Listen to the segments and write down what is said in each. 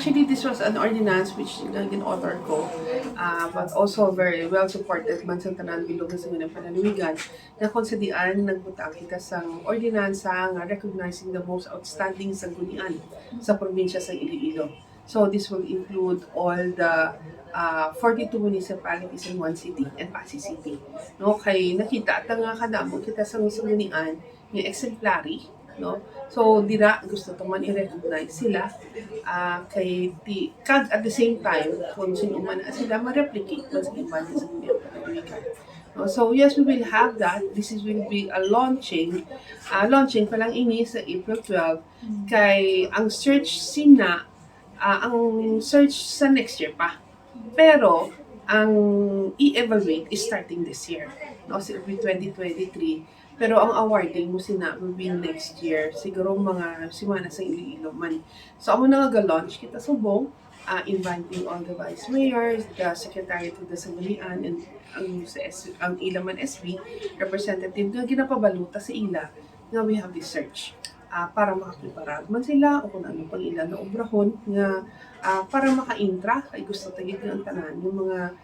Actually, this was an ordinance which naging author ko, but also very well supported man sa tanan bilog sa Sangguniang Panlalawigan na kung sa dian nagbutang kita sang ordinansa nga recognizing the most outstanding sanggunian sa probinsya sa Iloilo. So this will include all the 42 municipalities in one city and Pasig City. No, kay nakita at nga kadamo kita sa sanggunian yung exemplary, no? So dira gusto to man i-recognize sila kay kag at the same time kung sino man sila ma-replicate man sa iban sa Sangguniang. No, so yes, we will have that. This is will be a launching pa lang ini sa April 12 kay ang search ang search sa next year pa. Pero ang i-evaluate is starting this year. No, so every 2023. Pero ang awarding mo will be next year. Siguro mga simana sa Iloilo man. So amo na nga-launch kita subong, inviting all the vice mayors, the secretary to the Sanggunian, and ang ila man SB representative nga ginapabaluta sa ila nga we have this search. Para makapreparad man sila o kung ano pang ilan na obrahon nga para maka-intra ay gusto tagid ng tanan yung mga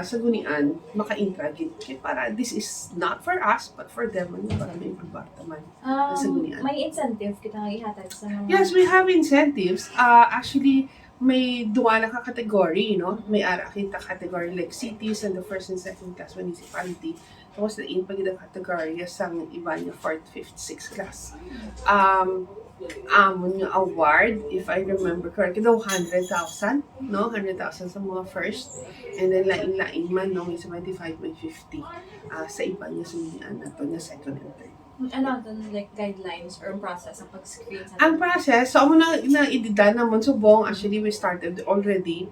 sanggunian maka-intra gid para this is not for us but for them para may improbata man ang sanggunian. May incentive kita nga ihatag sa mga... Yes, we have incentives. Actually, may duwa na ka-category, no? May ara kita category like cities and the first and second class municipality. Tapos na pag ang category sang iba niya 4th, 5th, 6th class. Amon yung award, if I remember correctly, daw 100,000, no? 100,000 sa mga first. And then lain-lain man, no? May 75 may 50 sa iba niya sundian na to, na second and third. Ano like guidelines or process ang pag-screen sa... Ang process, so amo na idida naman subong, actually we started already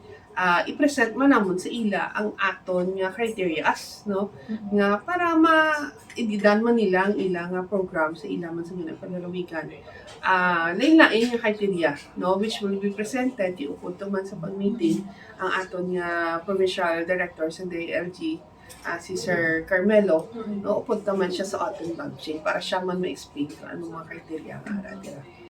i-present man namon sa ila ang aton nga criterias, no? Nga para ma-ididan man nila ang ilang program sa ila man sa Sangguniang Panlalawigan. Lain-lain yung criteria, no? Which will be presented, iupod man sa pag-meeting ang aton nga provincial director sa DLG, si Sir Carmelo, no? Upod naman siya sa aton budget para siya man ma-explain kung anong mga criteria ang ara nila.